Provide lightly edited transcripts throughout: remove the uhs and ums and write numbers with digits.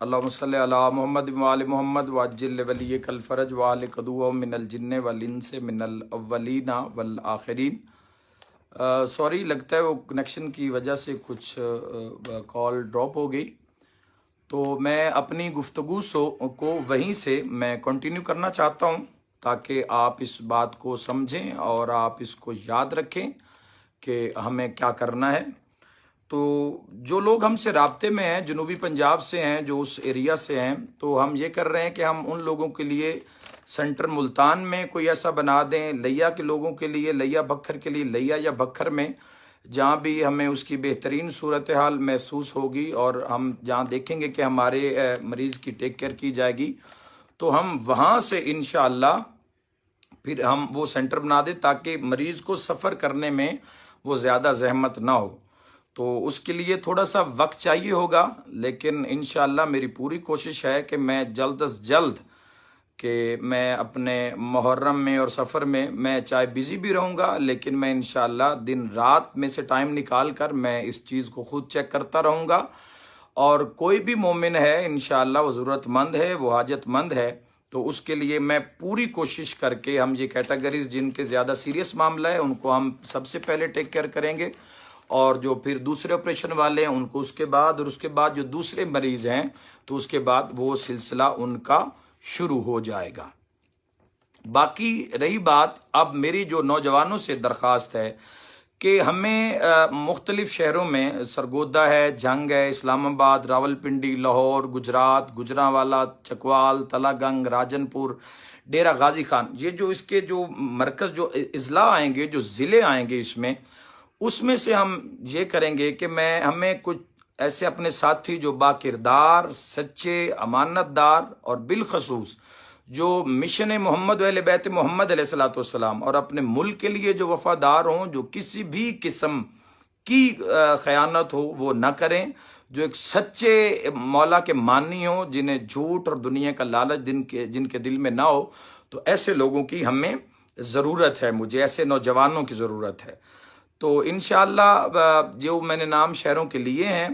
اللہم صلی علی محمد وآل محمد وعجل ولیک الفرج وآل قدوہ من الجن والانس من الاولین والآخرین۔ سوری، لگتا ہے وہ کنیکشن کی وجہ سے کچھ کال ڈراپ ہو گئی، تو میں اپنی گفتگو کو وہیں سے میں کنٹینیو کرنا چاہتا ہوں تاکہ آپ اس بات کو سمجھیں اور آپ اس کو یاد رکھیں کہ ہمیں کیا کرنا ہے۔ تو جو لوگ ہم سے رابطے میں ہیں، جنوبی پنجاب سے ہیں، جو اس ایریا سے ہیں، تو ہم یہ کر رہے ہیں کہ ہم ان لوگوں کے لیے سینٹر ملتان میں کوئی ایسا بنا دیں، لیا کے لوگوں کے لیے، لیا بکھر کے لیے، لیا یا بکھر میں، جہاں بھی ہمیں اس کی بہترین صورتحال محسوس ہوگی اور ہم جہاں دیکھیں گے کہ ہمارے مریض کی ٹیک کیئر کی جائے گی، تو ہم وہاں سے انشاءاللہ پھر ہم وہ سینٹر بنا دیں تاکہ مریض کو سفر کرنے میں وہ زیادہ زحمت نہ ہو۔ تو اس کے لیے تھوڑا سا وقت چاہیے ہوگا، لیکن انشاءاللہ میری پوری کوشش ہے کہ میں جلد از جلد کہ میں اپنے محرم میں اور سفر میں چاہے بزی بھی رہوں گا، لیکن میں انشاءاللہ دن رات میں سے ٹائم نکال کر میں اس چیز کو خود چیک کرتا رہوں گا، اور کوئی بھی مومن ہے انشاءاللہ وہ ضرورت مند ہے، وہ حاجت مند ہے، تو اس کے لیے میں پوری کوشش کر کے ہم یہ کیٹیگریز جن کے زیادہ سیریس معاملہ ہے ان کو ہم سب سے پہلے ٹیک کیئر کریں گے، اور جو پھر دوسرے آپریشن والے ہیں ان کو اس کے بعد، اور اس کے بعد جو دوسرے مریض ہیں تو اس کے بعد وہ سلسلہ ان کا شروع ہو جائے گا۔ باقی رہی بات، اب میری جو نوجوانوں سے درخواست ہے کہ ہمیں مختلف شہروں میں سرگودا ہے، جھنگ ہے، اسلام آباد، راولپنڈی، لاہور، گجرات، گجرانوالہ، چکوال، تلا گنگ، راجن پور، ڈیرہ غازی خان، یہ جو اس کے جو مرکز جو اضلاع آئیں گے، جو ضلع آئیں گے، اس میں سے ہم یہ کریں گے کہ ہمیں کچھ ایسے اپنے ساتھی جو با کردار، سچے، امانت دار اور بالخصوص جو مشن محمد و اہل بیت محمد علیہ الصلوۃ والسلام اور اپنے ملک کے لیے جو وفادار ہوں، جو کسی بھی قسم کی خیانت ہو وہ نہ کریں، جو ایک سچے مولا کے مانی ہوں، جنہیں جھوٹ اور دنیا کا لالچ جن کے دل میں نہ ہو، تو ایسے لوگوں کی ہمیں ضرورت ہے، مجھے ایسے نوجوانوں کی ضرورت ہے۔ تو انشاءاللہ جو میں نے نام شہروں کے لیے ہیں،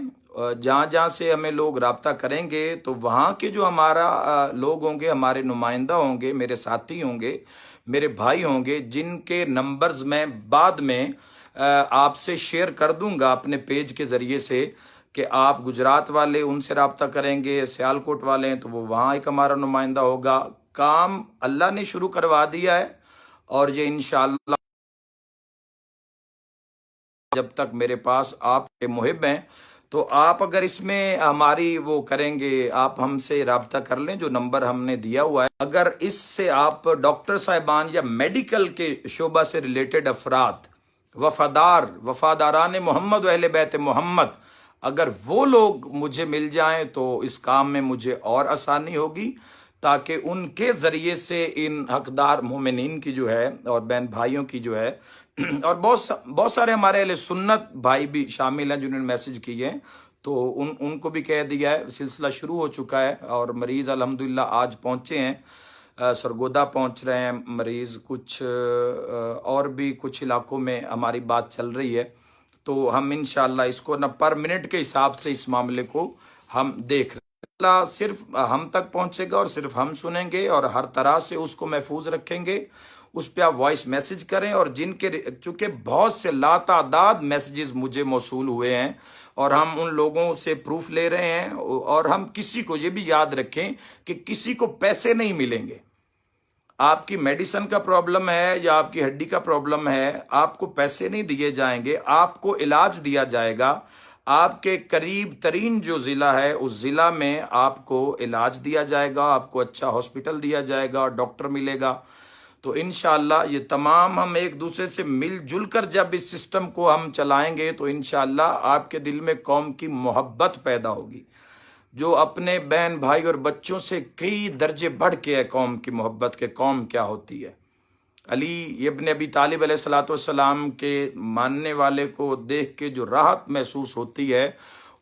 جہاں جہاں سے ہمیں لوگ رابطہ کریں گے تو وہاں کے جو ہمارا لوگ ہوں گے، ہمارے نمائندہ ہوں گے، میرے ساتھی ہوں گے، میرے بھائی ہوں گے، جن کے نمبرز میں بعد میں آپ سے شیئر کر دوں گا اپنے پیج کے ذریعے سے، کہ آپ گجرات والے ان سے رابطہ کریں گے، سیالکوٹ والے ہیں تو وہ وہاں ایک ہمارا نمائندہ ہوگا۔ کام اللہ نے شروع کروا دیا ہے، اور یہ انشاءاللہ جب تک میرے پاس آپ کے محب ہیں، تو آپ اگر اس میں ہماری وہ کریں گے، آپ ہم سے رابطہ کر لیں، جو نمبر ہم نے دیا ہوا ہے، اگر اس سے آپ ڈاکٹر صاحبان یا میڈیکل کے شعبہ سے ریلیٹڈ افراد، وفاداران محمد و اہل بیت محمد، اگر وہ لوگ مجھے مل جائیں تو اس کام میں مجھے اور آسانی ہوگی، تاکہ ان کے ذریعے سے ان حقدار مومنین کی جو ہے اور بہن بھائیوں کی جو ہے، اور بہت سارے ہمارے اہل سنت بھائی بھی شامل ہیں جنہوں نے میسج کیے ہیں، تو ان کو بھی کہہ دیا ہے، سلسلہ شروع ہو چکا ہے، اور مریض الحمدللہ آج پہنچے ہیں، سرگودا پہنچ رہے ہیں مریض، کچھ اور بھی کچھ علاقوں میں ہماری بات چل رہی ہے، تو ہم انشاءاللہ اس کو نہ پر منٹ کے حساب سے اس معاملے کو ہم دیکھ رہے ہیں۔ اللہ صرف ہم تک پہنچے گا اور صرف ہم سنیں گے، اور ہر طرح سے اس کو محفوظ رکھیں گے، اس پہ آپ وائس میسج کریں، اور جن کے چونکہ بہت سے لاتعداد میسیجز مجھے موصول ہوئے ہیں اور ہم ان لوگوں سے پروف لے رہے ہیں، اور ہم کسی کو یہ بھی یاد رکھیں کہ کسی کو پیسے نہیں ملیں گے۔ آپ کی میڈیسن کا پرابلم ہے یا آپ کی ہڈی کا پرابلم ہے، آپ کو پیسے نہیں دیے جائیں گے، آپ کو علاج دیا جائے گا۔ آپ کے قریب ترین جو ضلع ہے اس ضلع میں آپ کو علاج دیا جائے گا، آپ کو اچھا ہاسپٹل دیا جائے گا، ڈاکٹر ملے گا۔ تو انشاءاللہ یہ تمام ہم ایک دوسرے سے مل جل کر جب اس سسٹم کو ہم چلائیں گے تو انشاءاللہ آپ کے دل میں قوم کی محبت پیدا ہوگی، جو اپنے بہن بھائی اور بچوں سے کئی درجے بڑھ کے ہے قوم کی محبت کے، قوم کیا ہوتی ہے۔ علی ابن ابی طالب علیہ الصلوۃ والسلام کے ماننے والے کو دیکھ کے جو راحت محسوس ہوتی ہے،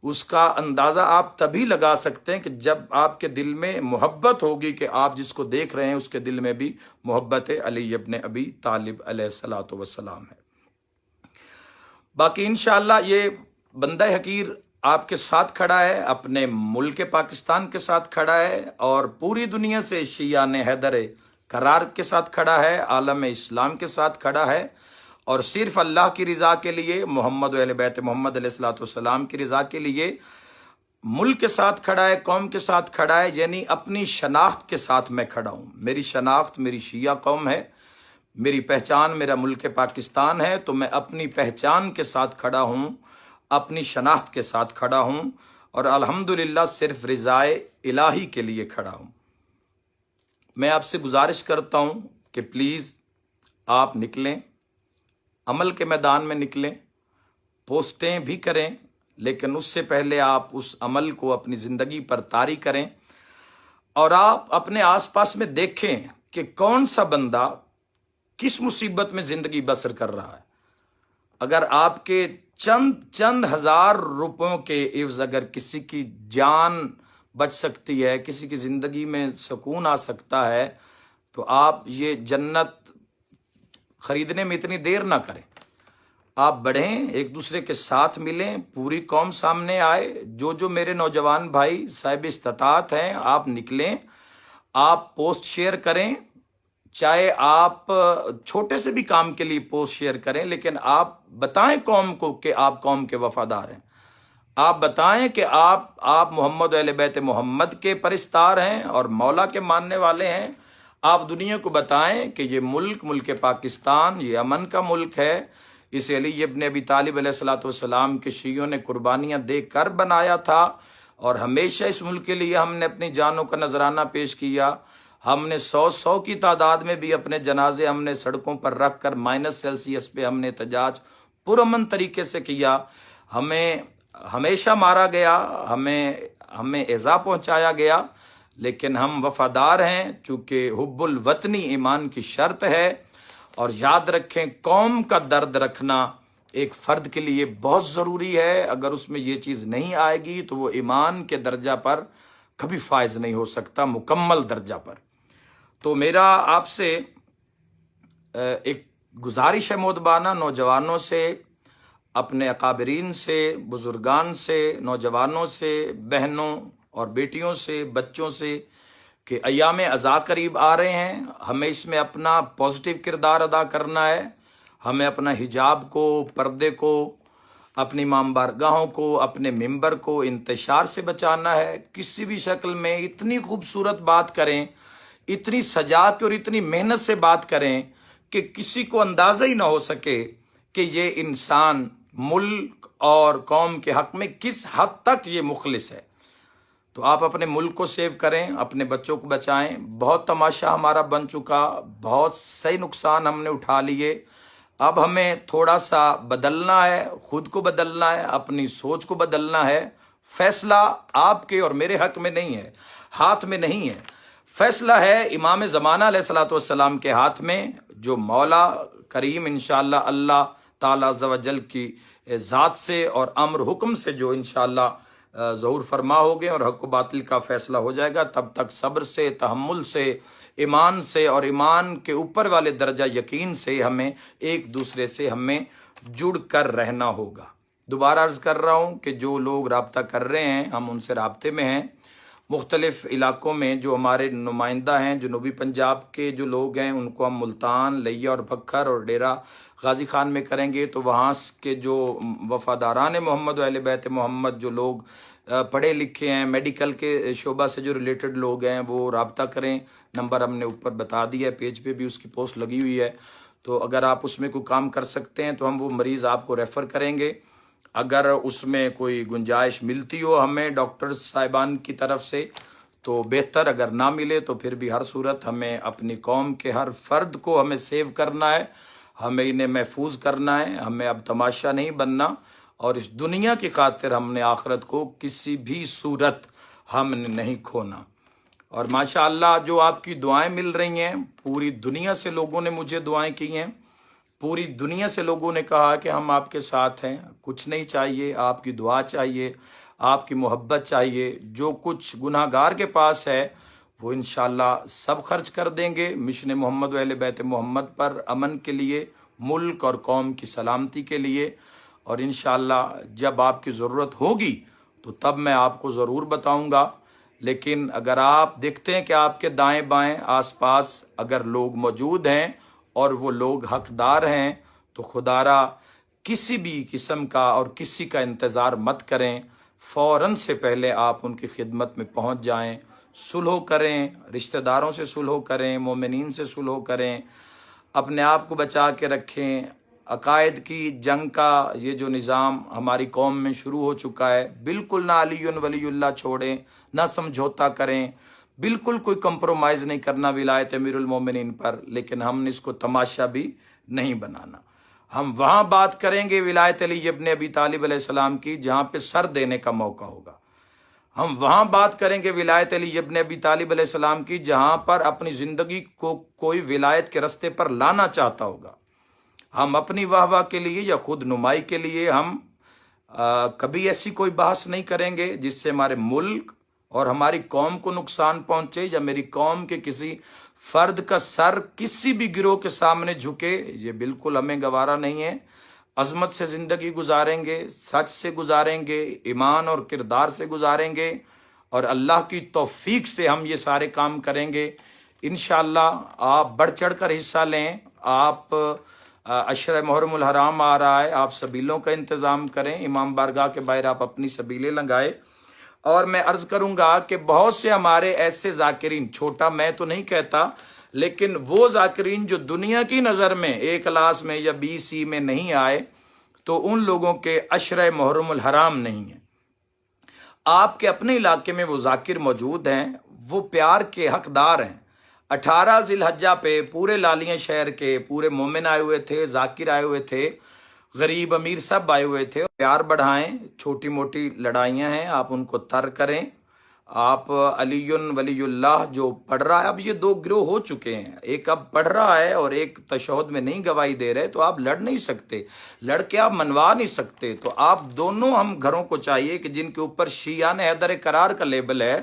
اس کا اندازہ آپ تبھی لگا سکتے ہیں کہ جب آپ کے دل میں محبت ہوگی، کہ آپ جس کو دیکھ رہے ہیں اس کے دل میں بھی محبت علی ابن ابی طالب علیہ الصلوۃ والسلام ہے۔ باقی انشاءاللہ یہ بندہ حقیر آپ کے ساتھ کھڑا ہے، اپنے ملک پاکستان کے ساتھ کھڑا ہے، اور پوری دنیا سے شیعان حیدر کرار کے ساتھ کھڑا ہے، عالم اسلام کے ساتھ کھڑا ہے، اور صرف اللہ کی رضا کے لیے، محمد و اہل بیت محمد علیہ الصلوۃ والسلام کی رضا کے لیے ملک کے ساتھ کھڑا ہے، قوم کے ساتھ کھڑا ہے، یعنی اپنی شناخت کے ساتھ میں کھڑا ہوں۔ میری شناخت میری شیعہ قوم ہے، میری پہچان میرا ملک پاکستان ہے، تو میں اپنی پہچان کے ساتھ کھڑا ہوں، اپنی شناخت کے ساتھ کھڑا ہوں، اور الحمدللہ صرف رضائے الہی کے لیے کھڑا ہوں۔ میں آپ سے گزارش کرتا ہوں کہ پلیز آپ نکلیں، عمل کے میدان میں نکلیں، پوسٹیں بھی کریں، لیکن اس سے پہلے آپ اس عمل کو اپنی زندگی پر طاری کریں، اور آپ اپنے آس پاس میں دیکھیں کہ کون سا بندہ کس مصیبت میں زندگی بسر کر رہا ہے۔ اگر آپ کے چند ہزار روپوں کے عوض اگر کسی کی جان بچ سکتی ہے، کسی کی زندگی میں سکون آ سکتا ہے، تو آپ یہ جنت خریدنے میں اتنی دیر نہ کریں، آپ بڑھیں، ایک دوسرے کے ساتھ ملیں، پوری قوم سامنے آئے، جو میرے نوجوان بھائی صاحب استطاعت ہیں آپ نکلیں، آپ پوسٹ شیئر کریں، چاہے آپ چھوٹے سے بھی کام کے لیے پوسٹ شیئر کریں، لیکن آپ بتائیں قوم کو کہ آپ قوم کے وفادار ہیں، آپ بتائیں کہ آپ محمد و اہل بیت محمد کے پرستار ہیں اور مولا کے ماننے والے ہیں۔ آپ دنیا کو بتائیں کہ یہ ملک پاکستان یہ امن کا ملک ہے، اسے علی ابن ابی طالب علیہ الصلوۃ والسلام کے شیعوں نے قربانیاں دے کر بنایا تھا، اور ہمیشہ اس ملک کے لیے ہم نے اپنی جانوں کا نذرانہ پیش کیا۔ ہم نے 100 کی تعداد میں بھی اپنے جنازے ہم نے سڑکوں پر رکھ کر -سیلسیس پہ ہم نے احتجاج پرامن طریقے سے کیا۔ ہمیں ہمیشہ مارا گیا، ہمیں ایذا پہنچایا گیا، لیکن ہم وفادار ہیں، چونکہ حب الوطنی ایمان کی شرط ہے۔ اور یاد رکھیں، قوم کا درد رکھنا ایک فرد کے لیے بہت ضروری ہے، اگر اس میں یہ چیز نہیں آئے گی تو وہ ایمان کے درجہ پر کبھی فائز نہیں ہو سکتا، مکمل درجہ پر۔ تو میرا آپ سے ایک گزارش ہے مودبانہ، نوجوانوں سے، اپنے اکابرین سے، بزرگان سے، نوجوانوں سے، بہنوں اور بیٹیوں سے، بچوں سے، کہ ایام عزا قریب آ رہے ہیں، ہمیں اس میں اپنا پازیٹیو کردار ادا کرنا ہے، ہمیں اپنا حجاب کو، پردے کو، اپنی امام بارگاہوں کو، اپنے ممبر کو انتشار سے بچانا ہے۔ کسی بھی شکل میں اتنی خوبصورت بات کریں، اتنی سجا کے اور اتنی محنت سے بات کریں کہ کسی کو اندازہ ہی نہ ہو سکے کہ یہ انسان ملک اور قوم کے حق میں کس حد تک یہ مخلص ہے۔ تو آپ اپنے ملک کو سیو کریں، اپنے بچوں کو بچائیں۔ بہت تماشا ہمارا بن چکا، بہت صحیح نقصان ہم نے اٹھا لیے، اب ہمیں تھوڑا سا بدلنا ہے، خود کو بدلنا ہے، اپنی سوچ کو بدلنا ہے۔ فیصلہ آپ کے اور میرے حق میں نہیں ہے، ہاتھ میں نہیں ہے، فیصلہ ہے امام زمانہ علیہ الصلوۃ والسلام کے ہاتھ میں، جو مولا کریم انشاءاللہ اللہ تعالیٰ عز و جل کی ذات سے اور امر حکم سے جو انشاءاللہ ظہور فرما ہو گئے، اور حق و باطل کا فیصلہ ہو جائے گا۔ تب تک صبر سے، تحمل سے، ایمان سے، اور ایمان کے اوپر والے درجہ یقین سے ہمیں ایک دوسرے سے ہمیں جڑ کر رہنا ہوگا۔ دوبارہ عرض کر رہا ہوں کہ جو لوگ رابطہ کر رہے ہیں، ہم ان سے رابطے میں ہیں، مختلف علاقوں میں جو ہمارے نمائندہ ہیں، جنوبی پنجاب کے جو لوگ ہیں، ان کو ہم ملتان، لیا اور بکھر اور ڈیرہ غازی خان میں کریں گے، تو وہاں کے جو وفاداران محمد و اہل بیت محمد، جو لوگ پڑھے لکھے ہیں، میڈیکل کے شعبہ سے جو ریلیٹڈ لوگ ہیں، وہ رابطہ کریں۔ نمبر ہم نے اوپر بتا دیا ہے، پیج پہ بھی اس کی پوسٹ لگی ہوئی ہے، تو اگر آپ اس میں کوئی کام کر سکتے ہیں تو ہم وہ مریض آپ کو ریفر کریں گے۔ اگر اس میں کوئی گنجائش ملتی ہو ہمیں ڈاکٹر صاحبان کی طرف سے تو بہتر، اگر نہ ملے تو پھر بھی ہر صورت ہمیں اپنی قوم کے ہر فرد کو ہمیں سیو کرنا ہے، ہمیں انہیں محفوظ کرنا ہے، ہمیں اب تماشا نہیں بننا، اور اس دنیا کی خاطر ہم نے آخرت کو کسی بھی صورت ہم نے نہیں کھونا۔ اور ماشاءاللہ جو آپ کی دعائیں مل رہی ہیں، پوری دنیا سے لوگوں نے مجھے دعائیں کی ہیں، پوری دنیا سے لوگوں نے کہا کہ ہم آپ کے ساتھ ہیں، کچھ نہیں چاہیے، آپ کی دعا چاہیے، آپ کی محبت چاہیے، جو کچھ گناہ گار کے پاس ہے وہ انشاءاللہ سب خرچ کر دیں گے مشن محمد و اہل بیت محمد پر، امن کے لیے، ملک اور قوم کی سلامتی کے لیے۔ اور انشاءاللہ جب آپ کی ضرورت ہوگی تو تب میں آپ کو ضرور بتاؤں گا. لیکن اگر آپ دیکھتے ہیں کہ آپ کے دائیں بائیں آس پاس اگر لوگ موجود ہیں اور وہ لوگ حقدار ہیں تو خدا را کسی بھی قسم کا اور کسی کا انتظار مت کریں، فوراً سے پہلے آپ ان کی خدمت میں پہنچ جائیں، صلح کریں، رشتہ داروں سے صلح کریں، مومنین سے صلح کریں، اپنے آپ کو بچا کے رکھیں. عقائد کی جنگ کا یہ جو نظام ہماری قوم میں شروع ہو چکا ہے، بالکل نہ علی ولی اللہ چھوڑیں، نہ سمجھوتا کریں، بالکل کوئی کمپرومائز نہیں کرنا ولایت امیر المومنین پر. لیکن ہم نے اس کو تماشا بھی نہیں بنانا. ہم وہاں بات کریں گے ولایت علی ابن ابی طالب علیہ السلام کی جہاں پہ سر دینے کا موقع ہوگا. ہم وہاں بات کریں گے ولایت علی ابن ابی طالب علیہ السلام کی جہاں پر اپنی زندگی کو کوئی ولایت کے رستے پر لانا چاہتا ہوگا. ہم اپنی واہ واہ کے لیے یا خود نمائی کے لیے ہم کبھی ایسی کوئی بحث نہیں کریں گے جس سے ہمارے ملک اور ہماری قوم کو نقصان پہنچے یا میری قوم کے کسی فرد کا سر کسی بھی گروہ کے سامنے جھکے. یہ بالکل ہمیں گوارا نہیں ہے. عظمت سے زندگی گزاریں گے، سچ سے گزاریں گے، ایمان اور کردار سے گزاریں گے، اور اللہ کی توفیق سے ہم یہ سارے کام کریں گے. انشاءاللہ آپ بڑھ چڑھ کر حصہ لیں. آپ عشرہ محرم الحرام آ رہا ہے، آپ سبیلوں کا انتظام کریں، امام بارگاہ کے باہر آپ اپنی سبیلیں لگائیں. اور میں عرض کروں گا کہ بہت سے ہمارے ایسے ذاکرین، چھوٹا میں تو نہیں کہتا، لیکن وہ ذاکرین جو دنیا کی نظر میں اے کلاس میں یا بی سی میں نہیں آئے تو ان لوگوں کے عشرہ محرم الحرام نہیں ہیں. آپ کے اپنے علاقے میں وہ ذاکر موجود ہیں، وہ پیار کے حقدار ہیں. 18 ذی الحجہ پہ پورے لالیاں شہر کے پورے مومن آئے ہوئے تھے، ذاکر آئے ہوئے تھے، غریب امیر سب آئے ہوئے تھے. پیار بڑھائیں. چھوٹی موٹی لڑائیاں ہیں، آپ ان کو تر کریں. آپ علی ولی اللہ جو پڑھ رہا ہے، اب یہ دو گروہ ہو چکے ہیں، ایک اب پڑھ رہا ہے اور ایک تشہد میں نہیں گواہی دے رہے، تو آپ لڑ نہیں سکتے، لڑ کے آپ منوا نہیں سکتے. تو آپ دونوں ہم گھروں کو چاہیے کہ جن کے اوپر شیعان حیدر قرار کا لیبل ہے